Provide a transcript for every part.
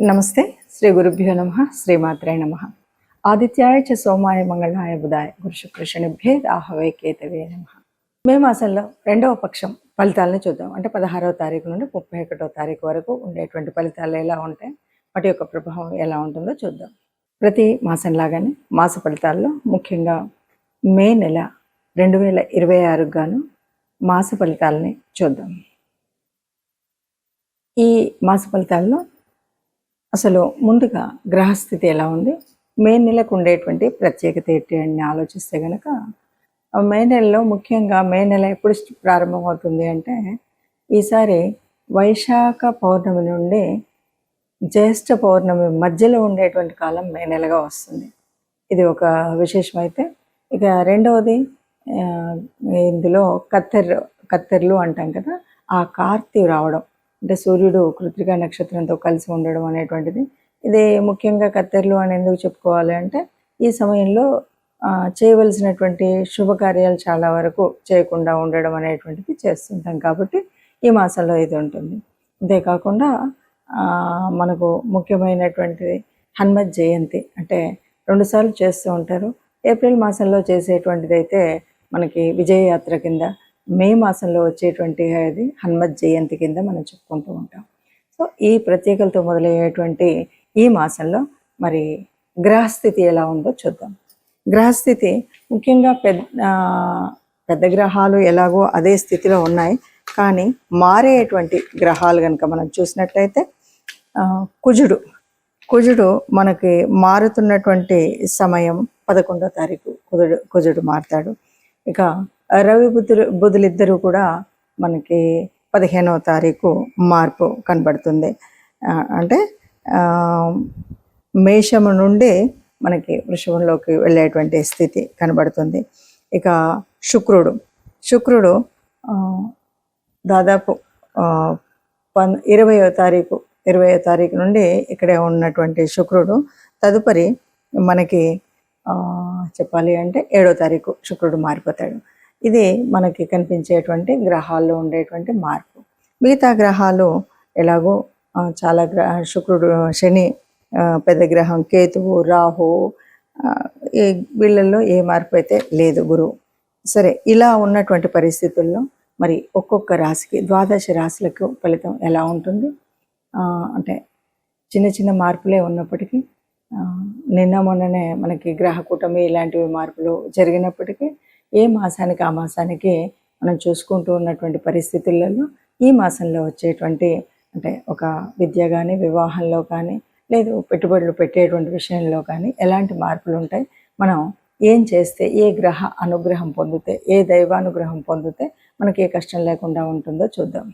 నమస్తే. శ్రీ గురుభ్యో నమః. శ్రీమాత్రే నమః. ఆదిత్యాయ చ సోమాయ మంగళాయ బుధాయ గురు శుక్ర శనిభ్యే రాహవే కేతవే నమః. మే మాసంలో రెండవ పక్షం ఫలితాలను చూద్దాం. అంటే 16వ తారీఖు నుండి 31వ తారీఖు వరకు ఉండేటువంటి ఫలితాలు ఎలా ఉంటాయి, వాటి యొక్క ప్రభావం ఎలా ఉంటుందో చూద్దాం. ప్రతి మాసం లాగానే మాస ఫలితాల్లో ముఖ్యంగా మే నెల 2026 గాను మాస ఫలితాలని చూద్దాం. ఈ మాస ఫలితాల్లో అసలు ముందుగా గ్రహస్థితి ఎలా ఉంది, మే నెలకు ఉండేటువంటి ప్రత్యేకత ఏంటి అని ఆలోచిస్తే కనుక మే నెలలో ముఖ్యంగా మే నెల ఎప్పుడు ప్రారంభమవుతుంది అంటే ఈసారి వైశాఖ పౌర్ణమి నుండి జ్యేష్ఠ పౌర్ణమి మధ్యలో ఉండేటువంటి కాలం మే నెలగా వస్తుంది. ఇది ఒక విశేషమైతే ఇక రెండవది ఇందులో కత్తెర్లు అంటాం కదా, ఆ కార్తీ రావడం అంటే సూర్యుడు కృత్తికా నక్షత్రంతో కలిసి ఉండడం అనేటువంటిది. ఇది ముఖ్యంగా కత్తెర్లు అని ఎందుకు చెప్పుకోవాలి అంటే ఈ సమయంలో చేయవలసినటువంటి శుభకార్యాలు చాలా వరకు చేయకుండా ఉండడం అనేటువంటిది చేస్తుంటాం కాబట్టి ఈ మాసంలో ఇది ఉంటుంది. అంతేకాకుండా మనకు ముఖ్యమైనటువంటిది హనుమత్ జయంతి, అంటే 2 సార్లు చేస్తూ ఉంటారు. ఏప్రిల్ మాసంలో చేసేటువంటిది అయితే మనకి విజయయాత్ర కింద, మే మాసంలో వచ్చేటువంటి అది హనుమత్ జయంతి కింద మనం చెప్పుకుంటూ ఉంటాం. సో ఈ ప్రత్యేకతతో మొదలయ్యేటువంటి ఈ మాసంలో మరి గ్రహస్థితి ఎలా ఉందో చూద్దాం. గ్రహస్థితి ముఖ్యంగా పెద్ద గ్రహాలు ఎలాగో అదే స్థితిలో ఉన్నాయి, కానీ మారేటువంటి గ్రహాలు కనుక మనం చూసినట్లయితే కుజుడు మనకి మారుతున్నటువంటి సమయం 11వ తారీఖు కుజుడు మారుతాడు. ఇక రవి బుధులిద్దరూ కూడా మనకి 15వ తారీఖు మార్పు కనబడుతుంది. అంటే మేషము నుండి మనకి వృషభంలోకి వెళ్ళేటువంటి స్థితి కనబడుతుంది. ఇక శుక్రుడు దాదాపు 20వ తారీఖు నుండి ఇక్కడే ఉన్నటువంటి శుక్రుడు తదుపరి మనకి చెప్పాలి అంటే 7వ తారీఖు శుక్రుడు మారిపోతాడు. ఇది మనకి కనిపించేటువంటి గ్రహాల్లో ఉండేటువంటి మార్పు. మిగతా గ్రహాలు ఎలాగో చాలా శుక్రుడు, శని, పెద్ద గ్రహం కేతువు, రాహు, ఈ వీళ్ళల్లో ఏ మార్పు అయితే లేదు, గురువు. సరే, ఇలా ఉన్నటువంటి పరిస్థితుల్లో మరి ఒక్కొక్క రాశికి 12 రాశులకు ఫలితం ఎలా ఉంటుంది అంటే చిన్న చిన్న మార్పులే ఉన్నప్పటికీ మొన్ననే మనకి గ్రహ కూటమి ఇలాంటివి మార్పులు జరిగినప్పటికీ ఏ మాసానికి ఆ మాసానికి మనం చూసుకుంటూ ఉన్నటువంటి పరిస్థితులలో ఈ మాసంలో వచ్చేటువంటి అంటే ఒక విద్య కానీ, వివాహంలో కానీ, లేదు పెట్టుబడులు పెట్టేటువంటి విషయంలో కానీ ఎలాంటి మార్పులు ఉంటాయి, మనం ఏం చేస్తే, ఏ గ్రహ అనుగ్రహం పొందితే, ఏ దైవానుగ్రహం పొందితే మనకి ఏ కష్టం లేకుండా ఉంటుందో చూద్దాం.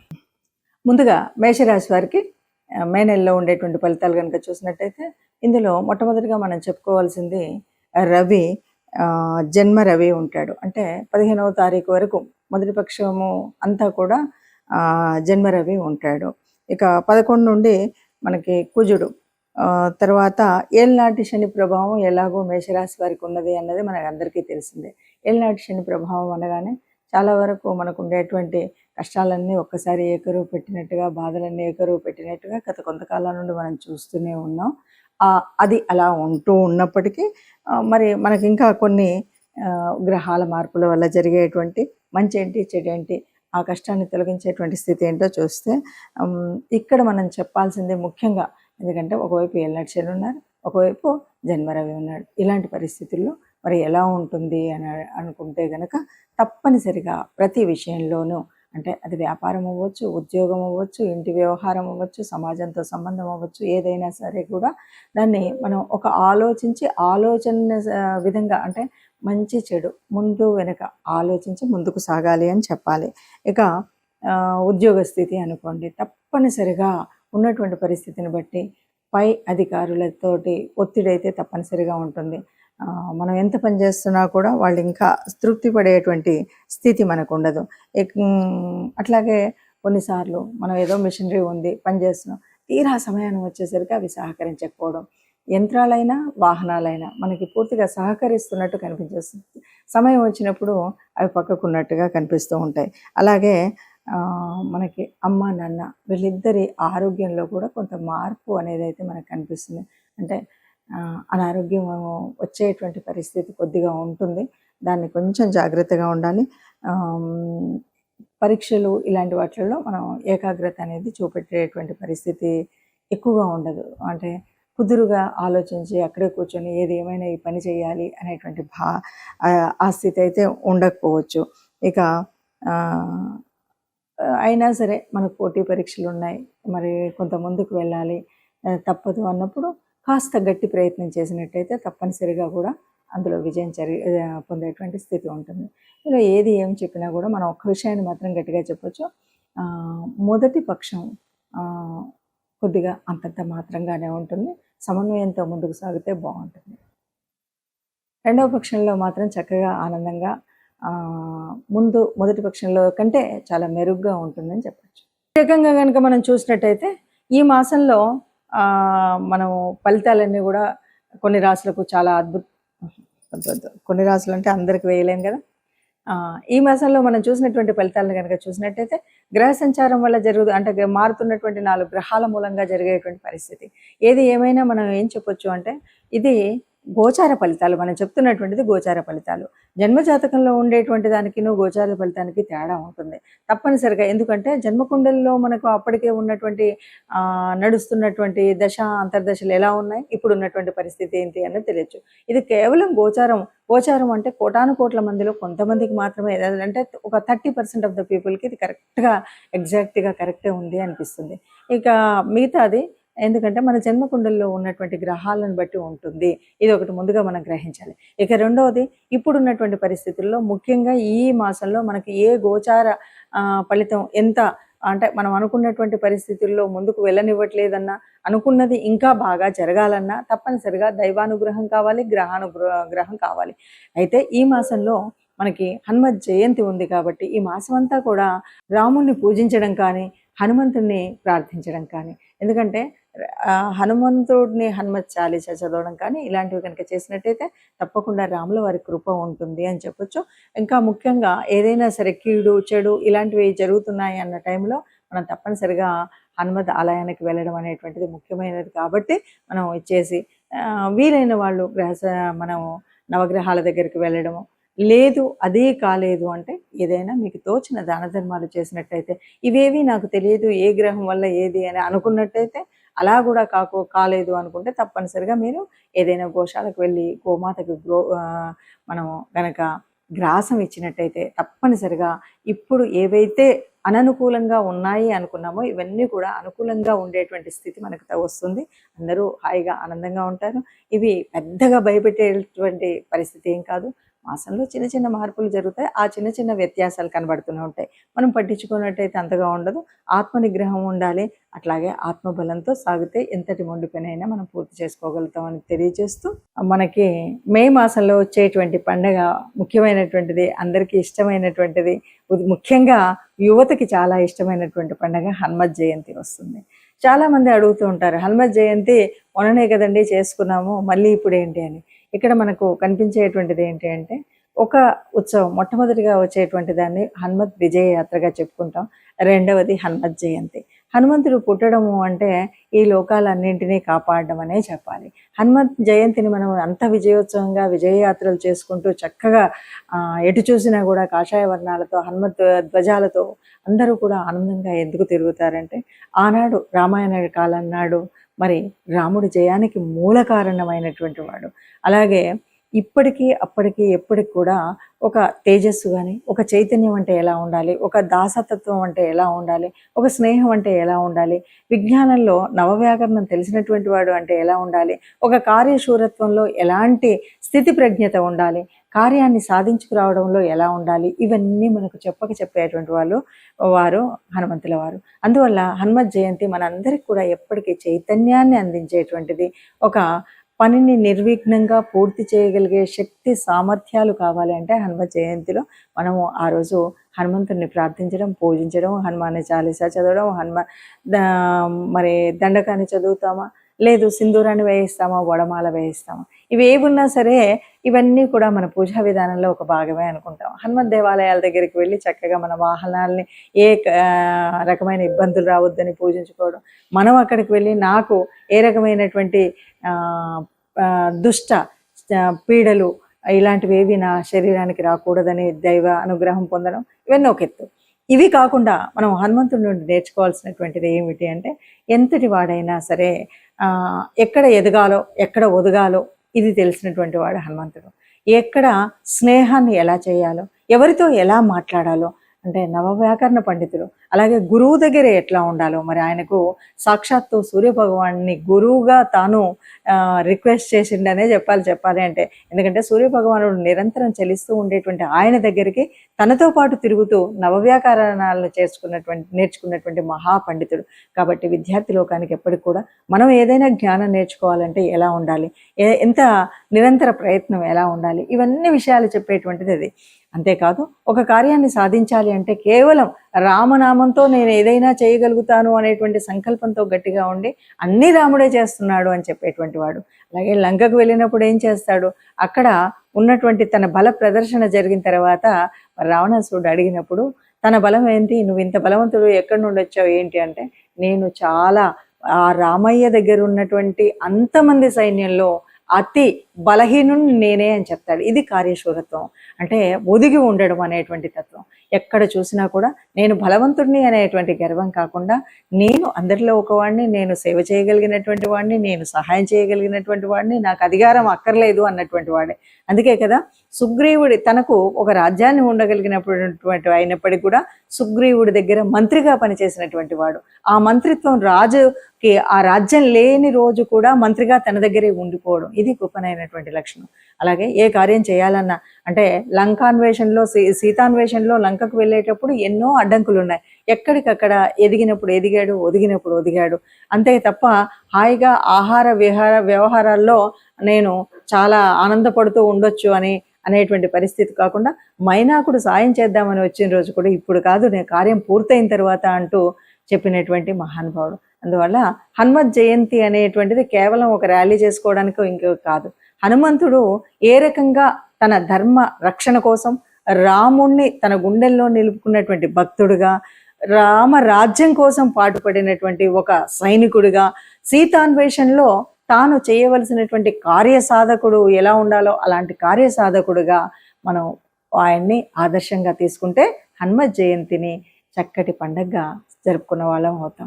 ముందుగా మేషరాశి వారికి మే నెలలో ఉండేటువంటి ఫలితాలు కనుక చూసినట్టయితే ఇందులో మొట్టమొదటిగా మనం చెప్పుకోవాల్సింది రవి, జన్మ రవి ఉంటాడు. అంటే 15వ తారీఖు వరకు మొదటి పక్షము అంతా కూడా జన్మ రవి ఉంటాడు. ఇక 11 నుండి మనకి కుజుడు, తర్వాత ఏళ్ళనాటి శని ప్రభావం ఎలాగో మేషరాశి వారికి ఉన్నది అన్నది మనకు అందరికీ తెలిసిందే. ఏళ్ళనాటి శని ప్రభావం అనగానే చాలా వరకు మనకు ఉండేటువంటి కష్టాలన్నీ ఒక్కసారి ఏకరువు పెట్టినట్టుగా, బాధలన్నీ ఏకరువు పెట్టినట్టుగా గత కొంతకాలం నుండి మనం చూస్తూనే ఉన్నాం. అది అలా ఉంటూ ఉన్నప్పటికీ మరి మనకి ఇంకా కొన్ని గ్రహాల మార్పుల వల్ల జరిగేటువంటి మంచి ఏంటి, చెడు ఏంటి, ఆ కష్టాన్ని తొలగించేటువంటి స్థితి ఏంటో చూస్తే ఇక్కడ మనం చెప్పాల్సిందే ముఖ్యంగా. ఎందుకంటే ఒకవైపు ఏళ్ళనాటి శని ఉన్నారు, ఒకవైపు జన్మరవి ఉన్నాడు. ఇలాంటి పరిస్థితుల్లో మరి ఎలా ఉంటుంది అని అనుకుంటే కనుక తప్పనిసరిగా ప్రతి విషయంలోనూ, అంటే అది వ్యాపారం అవ్వచ్చు, ఉద్యోగం అవ్వచ్చు, ఇంటి వ్యవహారం అవ్వచ్చు, సమాజంతో సంబంధం అవ్వచ్చు, ఏదైనా సరే కూడా దాన్ని మనం ఒక ఆలోచన విధంగా, అంటే మంచి చెడు ముందు వెనక ఆలోచించి ముందుకు సాగాలి అని చెప్పాలి. ఇక ఉద్యోగ స్థితి అనుకోండి, తప్పనిసరిగా ఉన్నటువంటి పరిస్థితిని బట్టి పై అధికారులతోటి ఒత్తిడి అయితే తప్పనిసరిగా ఉంటుంది. మనం ఎంత పని చేస్తున్నా కూడా వాళ్ళు ఇంకా తృప్తి పడేటువంటి స్థితి మనకు ఉండదు. అట్లాగే కొన్నిసార్లు మనం ఏదో మిషనరీ ఉంది, పని చేస్తున్నాం, తీరా సమయాన్ని వచ్చేసరికి అవి సహకరించకపోవడం. యంత్రాలైనా వాహనాలైనా మనకి పూర్తిగా సహకరిస్తున్నట్టు కనిపించేస్తుంది, సమయం వచ్చినప్పుడు అవి పక్కకున్నట్టుగా కనిపిస్తూ ఉంటాయి. అలాగే మనకి అమ్మ నాన్న వీళ్ళిద్దరి ఆరోగ్యంలో కూడా కొంత మార్పు అనేది అయితే మనకు కనిపిస్తుంది. అంటే అనారోగ్యం వచ్చేటువంటి పరిస్థితి కొద్దిగా ఉంటుంది. దాన్ని కొంచెం జాగ్రత్తగా ఉండాలి. పరీక్షలు ఇలాంటి వాటిల్లో మనం ఏకాగ్రత అనేది చూపెట్టేటువంటి పరిస్థితి ఎక్కువగా ఉండదు. అంటే కుదురుగా ఆలోచించి అక్కడే కూర్చొని ఏది ఏమైనా ఈ పని చేయాలి అనేటువంటి ఆ స్థితి అయితే ఉండకపోవచ్చు. ఇక అయినా సరే మనకు పోటీ పరీక్షలు ఉన్నాయి, మరి కొంత ముందుకు వెళ్ళాలి, తప్పదు అన్నప్పుడు కాస్త గట్టి ప్రయత్నం చేసినట్టయితే తప్పనిసరిగా కూడా అందులో విజయం పొందేటువంటి స్థితి ఉంటుంది. ఇలా ఏది ఏం చెప్పినా కూడా మనం ఒక్క విషయాన్ని మాత్రం గట్టిగా చెప్పొచ్చు, మొదటి పక్షం కొద్దిగా అంతంత మాత్రంగానే ఉంటుంది. సమన్వయంతో ముందుకు సాగితే బాగుంటుంది. రెండవ పక్షంలో మాత్రం చక్కగా ఆనందంగా మొదటి పక్షంలో కంటే చాలా మెరుగ్గా ఉంటుందని చెప్పచ్చు. ప్రత్యేకంగా కనుక మనం చూసినట్టయితే ఈ మాసంలో మనం ఫలితాలన్నీ కూడా కొన్ని రాశులకు చాలా కొన్ని రాశులు అంటే అందరికి వేయలేం కదా. ఈ మాసంలో మనం చూసినటువంటి ఫలితాలను కనుక చూసినట్టయితే గ్రహ సంచారం వల్ల అంటే మారుతున్నటువంటి 4 గ్రహాల మూలంగా జరిగేటువంటి పరిస్థితి. ఏది ఏమైనా మనం ఏం చెప్పొచ్చు అంటే ఇది గోచార ఫలితాలు. మనం చెప్తున్నటువంటిది గోచార ఫలితాలు. జన్మజాతకంలో ఉండేటువంటి దానికి గోచార ఫలితానికి తేడా ఉంటుంది తప్పనిసరిగా. ఎందుకంటే జన్మకుండల్లో మనకు అప్పటికే ఉన్నటువంటి నడుస్తున్నటువంటి దశ అంతర్దశలు ఎలా ఉన్నాయి, ఇప్పుడు ఉన్నటువంటి పరిస్థితి ఏంటి అన్నది తెలియచ్చు. ఇది కేవలం గోచారం అంటే కోటానుకోట్ల మందిలో కొంతమందికి మాత్రమే, అంటే ఒక 30% ఆఫ్ ద పీపుల్కి ఇది కరెక్ట్గా ఎగ్జాక్ట్గా కరెక్టే ఉంది అనిపిస్తుంది. ఇక మిగతాది ఎందుకంటే మన జన్మకుండల్లో ఉన్నటువంటి గ్రహాలను బట్టి ఉంటుంది. ఇది ఒకటి ముందుగా మనం గ్రహించాలి. ఇక రెండవది, ఇప్పుడున్నటువంటి పరిస్థితుల్లో ముఖ్యంగా ఈ మాసంలో మనకి ఏ గోచార ఫలితం ఎంత అంటే మనం అనుకున్నటువంటి పరిస్థితుల్లో ముందుకు వెళ్ళనివ్వట్లేదన్నా, అనుకున్నది ఇంకా బాగా జరగాలన్నా తప్పనిసరిగా దైవానుగ్రహం కావాలి, గ్రహం కావాలి. అయితే ఈ మాసంలో మనకి హనుమత్ జయంతి ఉంది కాబట్టి ఈ మాసం అంతా కూడా రాముణ్ణి పూజించడం కానీ, హనుమంతుణ్ణి ప్రార్థించడం కానీ, ఎందుకంటే హనుమంతుడిని హనుమత్ చాలీసా చదవడం కానీ ఇలాంటివి కనుక చేసినట్టయితే తప్పకుండా రాముల వారి కృప ఉంటుంది అని చెప్పొచ్చు. ఇంకా ముఖ్యంగా ఏదైనా సరే కీడు చెడు ఇలాంటివి జరుగుతున్నాయి అన్న టైంలో మనం తప్పనిసరిగా హనుమత్ ఆలయానికి వెళ్ళడం అనేటువంటిది ముఖ్యమైనది. కాబట్టి మనం ఇచ్చేసి వీలైన వాళ్ళు మనం నవగ్రహాల దగ్గరికి వెళ్ళడము, లేదు అదే కాలేదు అంటే ఏదైనా మీకు తోచిన దాన ధర్మాలు చేసినట్టయితే, ఇవేవి నాకు తెలియదు ఏ గ్రహం వల్ల ఏది అని అనుకున్నట్టయితే, అలా కూడా కాలేదు అనుకుంటే తప్పనిసరిగా మీరు ఏదైనా గోశాలకు వెళ్ళి గోమాతకి మనం గనక గ్రాసం ఇచ్చినట్టయితే తప్పనిసరిగా ఇప్పుడు ఏవైతే అననుకూలంగా ఉన్నాయి అనుకున్నామో ఇవన్నీ కూడా అనుకూలంగా ఉండేటువంటి స్థితి మనకు వస్తుంది. అందరూ హాయిగా ఆనందంగా ఉంటారు. ఇవి పెద్దగా భయపెట్టేటువంటి పరిస్థితి ఏం కాదు. మాసంలో చిన్న చిన్న మార్పులు జరుగుతాయి. ఆ చిన్న చిన్న వ్యత్యాసాలు కనబడుతూనే ఉంటాయి. మనం పట్టించుకున్నట్టయితే అంతగా ఉండదు. ఆత్మ నిగ్రహం ఉండాలి. అట్లాగే ఆత్మబలంతో సాగితే ఎంతటి మొండి పనైనా మనం పూర్తి చేసుకోగలుగుతామని తెలియజేస్తూ, మనకి మే మాసంలో వచ్చేటువంటి పండగ ముఖ్యమైనటువంటిది, అందరికీ ఇష్టమైనటువంటిది, ముఖ్యంగా యువతకి చాలా ఇష్టమైనటువంటి పండగ హనుమత్ జయంతి వస్తుంది. చాలామంది అడుగుతూ ఉంటారు, హనుమత్ జయంతి మొన్ననే కదండి చేసుకున్నాము, మళ్ళీ ఇప్పుడు ఏంటి అని. ఇక్కడ మనకు కనిపించేటువంటిది ఏంటి అంటే, ఒక ఉత్సవం మొట్టమొదటిగా వచ్చేటువంటి దాన్ని హనుమత్ విజయ యాత్రగా చెప్పుకుంటాం. రెండవది హనుమత్ జయంతి. హనుమంతుడు పుట్టడము అంటే ఈ లోకాలన్నింటినీ కాపాడడం అనే చెప్పాలి. హనుమత్ జయంతిని మనం అంత విజయోత్సవంగా విజయయాత్రలు చేసుకుంటూ చక్కగా ఎటు చూసినా కూడా కాషాయ వర్ణాలతో హనుమత్ ధ్వజాలతో అందరూ కూడా ఆనందంగా ఎందుకు తిరుగుతారంటే, ఆనాడు రామాయణ కాలం నాడు మరి రాముడి జయానికి మూల కారణమైనటువంటి వాడు. అలాగే ఇప్పటికీ అప్పటికి ఎప్పటికి కూడా ఒక తేజస్సు కానీ, ఒక చైతన్యం అంటే ఎలా ఉండాలి, ఒక దాసతత్వం అంటే ఎలా ఉండాలి, ఒక స్నేహం అంటే ఎలా ఉండాలి, విజ్ఞానంలో నవవ్యాకరణం తెలిసినటువంటి వాడు అంటే ఎలా ఉండాలి, ఒక కార్యశూరత్వంలో ఎలాంటి స్థితి ప్రజ్ఞత ఉండాలి, కార్యాన్ని సాధించుకురావడంలో ఎలా ఉండాలి, ఇవన్నీ మనకు చెప్పేటువంటి వారు హనుమంతుల వారు. అందువల్ల హనుమత్ జయంతి మనందరికి కూడా ఎప్పటికీ చైతన్యాన్ని అందించేటువంటిది. ఒక పనిని నిర్విఘ్నంగా పూర్తి చేయగలిగే శక్తి సామర్థ్యాలు కావాలి అంటే హనుమత్ జయంతిలో మనము ఆ రోజు హనుమంతుడిని ప్రార్థించడం, పూజించడం, హనుమాన్ చాలీసా చదవడం, మరి దండకాన్ని చదువుతామా, లేదు సింధూరాన్ని వేయిస్తామా, వడమాల వేయిస్తామా, ఇవి ఏవున్నా సరే ఇవన్నీ కూడా మన పూజా విధానంలో ఒక భాగమే అనుకుంటాం. హనుమత్ దేవాలయాల దగ్గరికి వెళ్ళి చక్కగా మన వాహనాల్ని ఏ రకమైన ఇబ్బందులు రావద్దని పూజించుకోవడం, మనం అక్కడికి వెళ్ళి నాకు ఏ రకమైనటువంటి దుష్ట పీడలు ఇలాంటివి ఏవి నా శరీరానికి రాకూడదని దైవ అనుగ్రహం పొందడం, ఇవన్నీ ఒక ఎత్తు. ఇవి కాకుండా మనం హనుమంతుడి నుండి నేర్చుకోవాల్సినటువంటిది ఏమిటి అంటే, ఎంతటి వాడైనా సరే ఎక్కడ ఎదగాలో ఎక్కడ ఒదగాలో ఇది తెలిసినటువంటి వాడు హనుమంతుడు. ఎక్కడ స్నేహాన్ని ఎలా చేయాలో, ఎవరితో ఎలా మాట్లాడాలో, అంటే నవవ్యాకరణ పండితుడు. అలాగే గురువు దగ్గర ఎట్లా ఉండాలో, మరి ఆయనకు సాక్షాత్తు సూర్యభగవాన్ని గురువుగా తాను రిక్వెస్ట్ చేసిండనే చెప్పాలి అంటే, ఎందుకంటే సూర్యభగవానుడు నిరంతరం చలిస్తూ ఉండేటువంటి ఆయన దగ్గరికి తనతో పాటు తిరుగుతూ నవవ్యాకరణాలను నేర్చుకున్నటువంటి మహాపండితుడు. కాబట్టి విద్యార్థి లోకానికి ఎప్పటికి కూడా మనం ఏదైనా జ్ఞానం నేర్చుకోవాలంటే ఎలా ఉండాలి, ఎంత నిరంతర ప్రయత్నం ఎలా ఉండాలి, ఇవన్నీ విషయాలు చెప్పేటువంటిది అది. అంతేకాదు ఒక కార్యాన్ని సాధించాలి అంటే కేవలం రామనామంతో నేను ఏదైనా చేయగలుగుతాను అనేటువంటి సంకల్పంతో గట్టిగా ఉండి అన్నీ రాముడే చేస్తున్నాడు అని చెప్పేటువంటి వాడు. అలాగే లంకకు వెళ్ళినప్పుడు ఏం చేస్తాడు, అక్కడ ఉన్నటువంటి తన బల ప్రదర్శన జరిగిన తర్వాత రావణాసురుడు అడిగినప్పుడు తన బలం ఏంటి, నువ్వు ఇంత బలవంతుడు ఎక్కడి నుండి వచ్చావు ఏంటి అంటే, నేను చాలా ఆ రామయ్య దగ్గర ఉన్నటువంటి అంతమంది సైన్యంలో అతి బలహీనుని నేనే అని చెప్తాడు. ఇది కార్యశూరత్వం, అంటే ఒదిగి ఉండడం అనేటువంటి తత్వం. ఎక్కడ చూసినా కూడా నేను బలవంతుడిని అనేటువంటి గర్వం కాకుండా, నేను అందరిలో ఒకవాడిని, నేను సేవ చేయగలిగినటువంటి వాడిని, నేను సహాయం చేయగలిగినటువంటి వాడిని, నాకు అధికారం అక్కర్లేదు అన్నటువంటి వాడే. అందుకే కదా సుగ్రీవుడి తనకు ఒక రాజ్యాన్ని ఉండగలిగినటువంటి అయినప్పటికీ కూడా సుగ్రీవుడి దగ్గర మంత్రిగా పనిచేసినటువంటి వాడు. ఆ మంత్రిత్వం రాజుకి ఆ రాజ్యం లేని రోజు కూడా మంత్రిగా తన దగ్గరే ఉండిపోవడం, ఇది గొప్పనైనటువంటి లక్షణం. అలాగే ఏ కార్యం చేయాలన్నా, అంటే లంకాన్వేషణలో సీతాన్వేషణలో లంకకు వెళ్ళేటప్పుడు ఎన్నో అడ్డంకులు ఉన్నాయి. ఎక్కడికక్కడ ఎదిగినప్పుడు ఎదిగాడు, ఒదిగినప్పుడు ఒదిగాడు. అంతే తప్ప హాయిగా ఆహార వ్యవహారాల్లో నేను చాలా ఆనందపడుతూ ఉండొచ్చు అనేటువంటి పరిస్థితి కాకుండా, మైనాకుడు సాయం చేద్దామని వచ్చిన రోజు కూడా ఇప్పుడు కాదు, నేను కార్యం పూర్తయిన తర్వాత అంటూ చెప్పినటువంటి మహానుభావుడు. అందువల్ల హనుమత్ జయంతి అనేటువంటిది కేవలం ఒక ర్యాలీ చేసుకోవడానికి ఇంకో కాదు. హనుమంతుడు ఏ రకంగా తన ధర్మ రక్షణ కోసం రాముణ్ణి తన గుండెల్లో నిలుపుకున్నటువంటి భక్తుడుగా, రామ రాజ్యం కోసం పాటుపడినటువంటి ఒక సైనికుడిగా, సీతాన్వేషణలో తాను చేయవలసినటువంటి కార్యసాధకుడు ఎలా ఉండాలో అలాంటి కార్యసాధకుడుగా మనం ఆయన్ని ఆదర్శంగా తీసుకుంటే హనుమత్ జయంతిని చక్కటి పండగగా జరుపుకున్న వాళ్ళం అవుతాం.